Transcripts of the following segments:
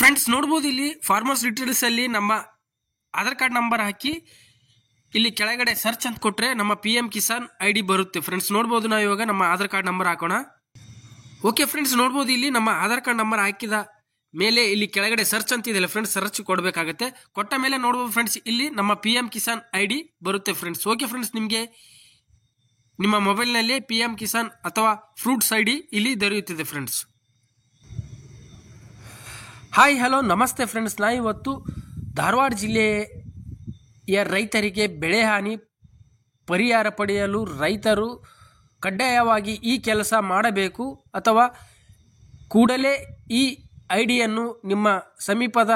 Friends ನೋಡ್ಬೋದು ಇಲ್ಲಿ farmers details ಅಲ್ಲಿ ನಮ್ಮ ಆಧಾರ್ ಕಾರ್ಡ್ ನಂಬರ್ ಹಾಕಿ ಇಲ್ಲಿ ಕೆಳಗಡೆ ಸರ್ಚ್ ಅಂತ ಕೊಟ್ರೆ ನಮ್ಮ PM ಕಿಸಾನ್ ID ಬರುತ್ತೆ ಫ್ರೆಂಡ್ಸ್. ನೋಡ್ಬೋದು ನಾವು ಇವಾಗ ನಮ್ಮ ಆಧಾರ್ ಕಾರ್ಡ್ ನಂಬರ್ ಹಾಕೋಣ. ಓಕೆ ಫ್ರೆಂಡ್ಸ್, ನೋಡ್ಬೋದು ಇಲ್ಲಿ ನಮ್ಮ ಆಧಾರ್ ಕಾರ್ಡ್ ನಂಬರ್ ಹಾಕಿದ ಮೇಲೆ ಇಲ್ಲಿ ಕೆಳಗಡೆ ಸರ್ಚ್ ಅಂತ ಇದೆಯಲ್ಲ ಫ್ರೆಂಡ್ಸ್, ಸರ್ಚ್ ಕೊಡಬೇಕಾಗುತ್ತೆ. ಕೊಟ್ಟ ಮೇಲೆ ನೋಡ್ಬೋದು ಫ್ರೆಂಡ್ಸ್ ಇಲ್ಲಿ ನಮ್ಮ PM ಕಿಸಾನ್ ID ಬರುತ್ತೆ ಫ್ರೆಂಡ್ಸ್. ಓಕೆ ಫ್ರೆಂಡ್ಸ್, ನಿಮಗೆ ನಿಮ್ಮ ಮೊಬೈಲ್ನಲ್ಲಿ PM ಕಿಸಾನ್ ಅಥವಾ ಫ್ರೂಟ್ಸ್ ID ಇಲ್ಲಿ ದೊರೆಯುತ್ತಿದೆ ಫ್ರೆಂಡ್ಸ್. ಹಾಯ್ ಹಲೋ ನಮಸ್ತೆ ಫ್ರೆಂಡ್ಸ್, ನಾ ಇವತ್ತು ಧಾರವಾಡ ಜಿಲ್ಲೆಯ ರೈತರಿಗೆ ಬೆಳೆ ಹಾನಿ ಪರಿಹಾರ ಪಡೆಯಲು ರೈತರು ಕಡ್ಡಾಯವಾಗಿ ಈ ಕೆಲಸ ಮಾಡಬೇಕು ಅಥವಾ ಕೂಡಲೇ ಈ ಐಡಿಯನ್ನು ನಿಮ್ಮ ಸಮೀಪದ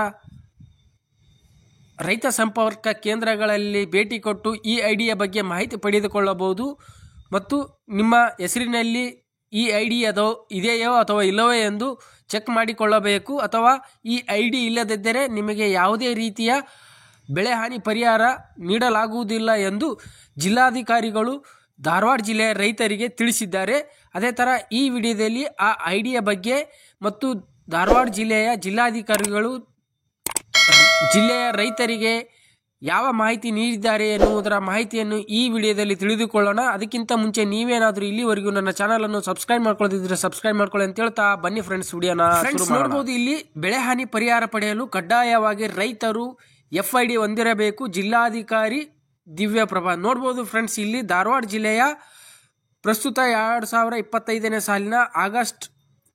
ರೈತ ಸಂಪರ್ಕ ಕೇಂದ್ರಗಳಲ್ಲಿ ಭೇಟಿ ಕೊಟ್ಟು ಈ ಐಡಿಯ ಬಗ್ಗೆ ಮಾಹಿತಿ ಪಡೆದುಕೊಳ್ಳಬಹುದು ಮತ್ತು ನಿಮ್ಮ ಹೆಸರಿನಲ್ಲಿ ಈ ID ಇದೆಯೋ ಅಥವಾ ಇಲ್ಲವೋ ಎಂದು ಚೆಕ್ ಮಾಡಿಕೊಳ್ಳಬೇಕು. ಅಥವಾ ಈ ID ಇಲ್ಲದಿದ್ದರೆ ನಿಮಗೆ ಯಾವುದೇ ರೀತಿಯ ಬೆಳೆ ಹಾನಿ ಪರಿಹಾರ ನೀಡಲಾಗುವುದಿಲ್ಲ ಎಂದು ಜಿಲ್ಲಾಧಿಕಾರಿಗಳು ಧಾರವಾಡ ಜಿಲ್ಲೆಯ ರೈತರಿಗೆ ತಿಳಿಸಿದ್ದಾರೆ. ಅದೇ ಥರ ಈ ವಿಡಿಯೋದಲ್ಲಿ ಆ ಐಡಿಯ ಬಗ್ಗೆ ಮತ್ತು ಧಾರವಾಡ ಜಿಲ್ಲೆಯ ಜಿಲ್ಲಾಧಿಕಾರಿಗಳು ಜಿಲ್ಲೆಯ ರೈತರಿಗೆ ಯಾವ ಮಾಹಿತಿ ನೀಡಿದ್ದಾರೆ ಎನ್ನುವುದರ ಮಾಹಿತಿಯನ್ನು ಈ ವಿಡಿಯೋದಲ್ಲಿ ತಿಳಿದುಕೊಳ್ಳೋಣ. ಅದಕ್ಕಿಂತ ಮುಂಚೆ ನೀವೇನಾದರೂ ಇಲ್ಲಿವರೆಗೂ ನನ್ನ ಚಾನಲನ್ನು ಸಬ್ಸ್ಕ್ರೈಬ್ ಮಾಡ್ಕೊಳ್ಳೋದಿದ್ರೆ ಸಬ್ಸ್ಕ್ರೈಬ್ ಮಾಡ್ಕೊಳ್ಳಿ ಅಂತ ಹೇಳ್ತಾ ಬನ್ನಿ ಫ್ರೆಂಡ್ಸ್ ವಿಡಿಯೋನ ಶುರು ಮಾಡೋಣ. ನೋಡಬಹುದು ಇಲ್ಲಿ ಬೆಳೆ ಹಾನಿ ಪರಿಹಾರ ಪಡೆಯಲು ಕಡ್ಡಾಯವಾಗಿ ರೈತರು FID ಹೊಂದಿರಬೇಕು. ಜಿಲ್ಲಾಧಿಕಾರಿ ದಿವ್ಯಪ್ರಭಾ. ನೋಡ್ಬೋದು ಫ್ರೆಂಡ್ಸ್ ಇಲ್ಲಿ ಧಾರವಾಡ ಜಿಲ್ಲೆಯ ಪ್ರಸ್ತುತ 2025ನೇ ಸಾಲಿನ ಆಗಸ್ಟ್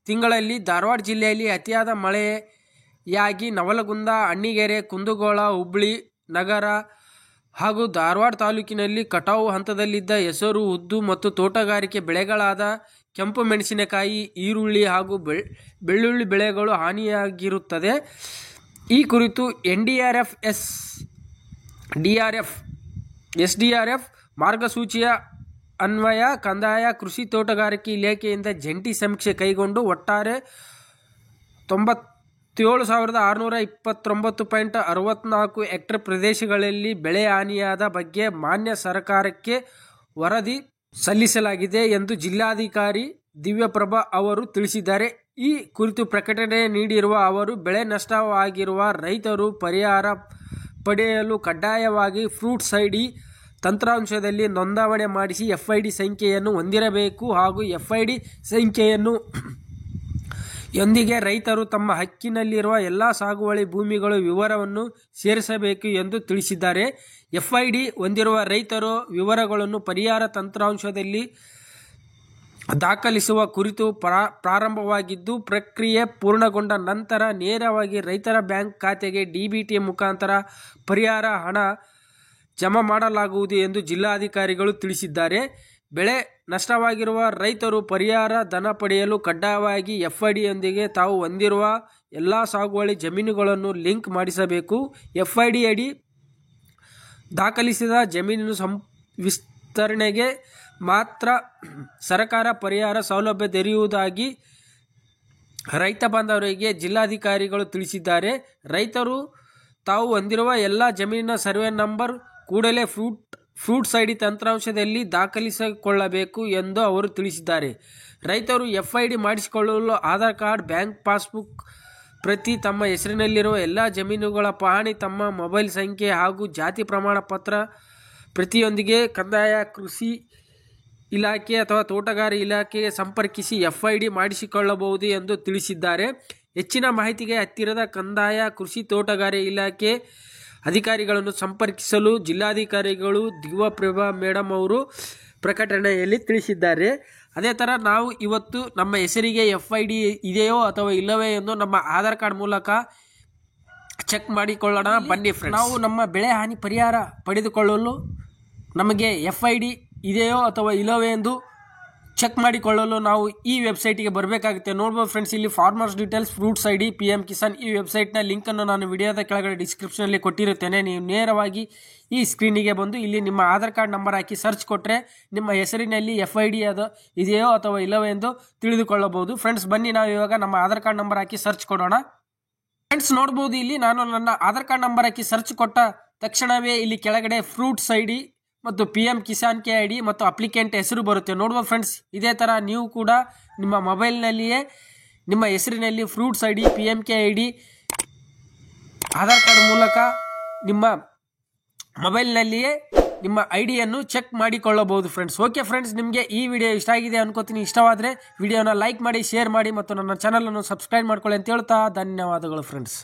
ತಿಂಗಳಲ್ಲಿ ಧಾರವಾಡ ಜಿಲ್ಲೆಯಲ್ಲಿ ಅತಿಯಾದ ಮಳೆಯಾಗಿ ನವಲಗುಂದ, ಅಣ್ಣಿಗೇರಿ, ಕುಂದಗೋಳ, ಹುಬ್ಳಿ ನಗರ ಹಾಗೂ ಧಾರವಾಡ ತಾಲೂಕಿನಲ್ಲಿ ಕಟಾವು ಹಂತದಲ್ಲಿದ್ದ ಹೆಸರು, ಉದ್ದು ಮತ್ತು ತೋಟಗಾರಿಕೆ ಬೆಳೆಗಳಾದ ಕೆಂಪು ಮೆಣಸಿನಕಾಯಿ, ಈರುಳ್ಳಿ ಹಾಗೂ ಬೆಳ್ಳುಳ್ಳಿ ಬೆಳೆಗಳು ಹಾನಿಯಾಗಿರುತ್ತದೆ. ಈ ಕುರಿತು NDRF, SDRF ಮಾರ್ಗಸೂಚಿಯ ಅನ್ವಯ ಕಂದಾಯ ಕೃಷಿ ತೋಟಗಾರಿಕೆ ಇಲಾಖೆಯಿಂದ ಜಂಟಿ ಸಮೀಕ್ಷೆ ಕೈಗೊಂಡು ಒಟ್ಟಾರೆ 97,629.64 ಹೆಕ್ಟೇರ್ ಪ್ರದೇಶಗಳಲ್ಲಿ ಬೆಳೆ ಹಾನಿಯಾದ ಬಗ್ಗೆ ಮಾನ್ಯ ಸರ್ಕಾರಕ್ಕೆ ವರದಿ ಸಲ್ಲಿಸಲಾಗಿದೆ ಎಂದು ಜಿಲ್ಲಾಧಿಕಾರಿ ದಿವ್ಯಪ್ರಭಾ ಅವರು ತಿಳಿಸಿದ್ದಾರೆ. ಈ ಕುರಿತು ಪ್ರಕಟಣೆ ನೀಡಿರುವ ಅವರು ಬೆಳೆ ನಷ್ಟವಾಗಿರುವ ರೈತರು ಪರಿಹಾರ ಪಡೆಯಲು ಕಡ್ಡಾಯವಾಗಿ ಫ್ರೂಟ್ಸ್ ID ತಂತ್ರಾಂಶದಲ್ಲಿ ನೋಂದಣಿ ಮಾಡಿಸಿ FID ಸಂಖ್ಯೆಯನ್ನು ಹೊಂದಿರಬೇಕು ಹಾಗೂ FID ಸಂಖ್ಯೆಯನ್ನು ಯೊಂದಿಗೆ ರೈತರು ತಮ್ಮ ಹಕ್ಕಿನಲ್ಲಿರುವ ಎಲ್ಲ ಸಾಗುವಳಿ ಭೂಮಿಗಳ ವಿವರವನ್ನು ಸೇರಿಸಬೇಕು ಎಂದು ತಿಳಿಸಿದ್ದಾರೆ. FID ಹೊಂದಿರುವ ರೈತರು ವಿವರಗಳನ್ನು ಪರಿಹಾರ ತಂತ್ರಾಂಶದಲ್ಲಿ ದಾಖಲಿಸುವ ಕುರಿತು ಪ್ರಾರಂಭವಾಗಿದ್ದು, ಪ್ರಕ್ರಿಯೆ ಪೂರ್ಣಗೊಂಡ ನಂತರ ನೇರವಾಗಿ ರೈತರ ಬ್ಯಾಂಕ್ ಖಾತೆಗೆ DBT ಮುಖಾಂತರ ಪರಿಹಾರ ಹಣ ಜಮಾ ಮಾಡಲಾಗುವುದು ಎಂದು ಜಿಲ್ಲಾಧಿಕಾರಿಗಳು ತಿಳಿಸಿದ್ದಾರೆ. ಬೆಳೆ ನಷ್ಟವಾಗಿರುವ ರೈತರು ಪರಿಹಾರ ಧನ ಪಡೆಯಲು ಕಡ್ಡಾಯವಾಗಿ FIDಯೊಂದಿಗೆ ತಾವು ಹೊಂದಿರುವ ಎಲ್ಲ ಸಾಗುವಳಿ ಜಮೀನುಗಳನ್ನು ಲಿಂಕ್ ಮಾಡಿಸಬೇಕು. FID ಅಡಿ ದಾಖಲಿಸಿದ ಜಮೀನಿನ ವಿಸ್ತರಣೆಗೆ ಮಾತ್ರ ಸರ್ಕಾರ ಪರಿಹಾರ ಸೌಲಭ್ಯ ದೊರೆಯುವುದಾಗಿ ರೈತ ಬಾಂಧವರಿಗೆ ಜಿಲ್ಲಾಧಿಕಾರಿಗಳು ತಿಳಿಸಿದ್ದಾರೆ. ರೈತರು ತಾವು ಹೊಂದಿರುವ ಎಲ್ಲ ಜಮೀನಿನ ಸರ್ವೆ ನಂಬರ್ ಕೂಡಲೇ ಫ್ರೂಟ್ಸ್ ID ತಂತ್ರಾಂಶದಲ್ಲಿ ದಾಖಲಿಸಿಕೊಳ್ಳಬೇಕು ಎಂದು ಅವರು ತಿಳಿಸಿದ್ದಾರೆ. ರೈತರು FID ಮಾಡಿಸಿಕೊಳ್ಳಲು ಆಧಾರ್ ಕಾರ್ಡ್, ಬ್ಯಾಂಕ್ ಪಾಸ್ಬುಕ್ ಪ್ರತಿ, ತಮ್ಮ ಹೆಸರಿನಲ್ಲಿರುವ ಎಲ್ಲ ಜಮೀನುಗಳ ಪಹಣಿ, ತಮ್ಮ ಮೊಬೈಲ್ ಸಂಖ್ಯೆ ಹಾಗೂ ಜಾತಿ ಪ್ರಮಾಣ ಪತ್ರ ಪ್ರತಿಯೊಂದಿಗೆ ಕಂದಾಯ ಕೃಷಿ ಇಲಾಖೆ ಅಥವಾ ತೋಟಗಾರಿಕೆ ಇಲಾಖೆಗೆ ಸಂಪರ್ಕಿಸಿ FID ಮಾಡಿಸಿಕೊಳ್ಳಬಹುದು ಎಂದು ತಿಳಿಸಿದ್ದಾರೆ. ಹೆಚ್ಚಿನ ಮಾಹಿತಿಗೆ ಹತ್ತಿರದ ಕಂದಾಯ ಕೃಷಿ ತೋಟಗಾರಿಕೆ ಇಲಾಖೆ ಅಧಿಕಾರಿಗಳನ್ನು ಸಂಪರ್ಕಿಸಲು ಜಿಲ್ಲಾಧಿಕಾರಿಗಳು ದಿವ್ಯಪ್ರಭಾ ಮೇಡಮ್ ಅವರು ಪ್ರಕಟಣೆಯಲ್ಲಿ ತಿಳಿಸಿದ್ದಾರೆ. ಅದೇ ಥರ ನಾವು ಇವತ್ತು ನಮ್ಮ ಹೆಸರಿಗೆ FID ಇದೆಯೋ ಅಥವಾ ಇಲ್ಲವೇ ಎಂದು ನಮ್ಮ ಆಧಾರ್ ಕಾರ್ಡ್ ಮೂಲಕ ಚೆಕ್ ಮಾಡಿಕೊಳ್ಳೋಣ ಬನ್ನಿ ಫ್ರೆಂಡ್ಸ್. ನಾವು ನಮ್ಮ ಬೆಳೆ ಹಾನಿ ಪರಿಹಾರ ಪಡೆದುಕೊಳ್ಳಲು ನಮಗೆ FID ಇದೆಯೋ ಅಥವಾ ಇಲ್ಲವೇ ಎಂದು ಚೆಕ್ ಮಾಡಿಕೊಳ್ಳಲು ನಾವು ಈ ವೆಬ್ಸೈಟಿಗೆ ಬರಬೇಕಾಗುತ್ತೆ. ನೋಡ್ಬೋದು ಫ್ರೆಂಡ್ಸ್ ಇಲ್ಲಿ farmers details, fruits ID, PM Kisan ಈ ವೆಬ್ಸೈಟ್ನ ಲಿಂಕನ್ನು ನಾನು ವಿಡಿಯೋದ ಕೆಳಗಡೆ ಡಿಸ್ಕ್ರಿಪ್ಷನಲ್ಲಿ ಕೊಟ್ಟಿರುತ್ತೇನೆ. ನೀವು ನೇರವಾಗಿ ಈ ಸ್ಕ್ರೀನಿಗೆ ಬಂದು ಇಲ್ಲಿ ನಿಮ್ಮ ಆಧಾರ್ ಕಾರ್ಡ್ ನಂಬರ್ ಹಾಕಿ ಸರ್ಚ್ ಕೊಟ್ಟರೆ ನಿಮ್ಮ ಹೆಸರಿನಲ್ಲಿ FID ಇದೆಯೋ ಅಥವಾ ಇಲ್ಲವೋ ಎಂದು ತಿಳಿದುಕೊಳ್ಳಬಹುದು. ಫ್ರೆಂಡ್ಸ್ ಬನ್ನಿ ನಾವು ಇವಾಗ ನಮ್ಮ ಆಧಾರ್ ಕಾರ್ಡ್ ನಂಬರ್ ಹಾಕಿ ಸರ್ಚ್ ಕೊಡೋಣ. ಫ್ರೆಂಡ್ಸ್ ನೋಡ್ಬೋದು ಇಲ್ಲಿ ನಾನು ನನ್ನ ಆಧಾರ್ ಕಾರ್ಡ್ ನಂಬರ್ ಹಾಕಿ ಸರ್ಚ್ ಕೊಟ್ಟ ತಕ್ಷಣವೇ ಇಲ್ಲಿ ಕೆಳಗಡೆ ಫ್ರೂಟ್ಸ್ ID ಮತ್ತು PM ಕಿಸಾನ್ ID ಮತ್ತು ಅಪ್ಲಿಕೆಂಟ್ ಹೆಸರು ಬರುತ್ತೆ. ನೋಡ್ಬೋದು ಫ್ರೆಂಡ್ಸ್, ಇದೇ ಥರ ನೀವು ಕೂಡ ನಿಮ್ಮ ಮೊಬೈಲ್ನಲ್ಲಿಯೇ ನಿಮ್ಮ ಹೆಸರಿನಲ್ಲಿ fruits ID, PMK ID Aadhaar card ಮೂಲಕ ನಿಮ್ಮ ಮೊಬೈಲ್ನಲ್ಲಿಯೇ ನಿಮ್ಮ ಐಡಿಯನ್ನು ಚೆಕ್ ಮಾಡಿಕೊಳ್ಳಬಹುದು ಫ್ರೆಂಡ್ಸ್. ಓಕೆ ಫ್ರೆಂಡ್ಸ್, ನಿಮಗೆ ಈ ವಿಡಿಯೋ ಇಷ್ಟ ಆಗಿದೆ ಅನ್ಕೋತೀನಿ. ಇಷ್ಟವಾದರೆ ವಿಡಿಯೋನ ಲೈಕ್ ಮಾಡಿ, ಶೇರ್ ಮಾಡಿ ಮತ್ತು ನನ್ನ ಚಾನಲನ್ನು ಸಬ್ಸ್ಕ್ರೈಬ್ ಮಾಡ್ಕೊಳ್ಳಿ ಅಂತ ಹೇಳ್ತಾ ಧನ್ಯವಾದಗಳು ಫ್ರೆಂಡ್ಸ್.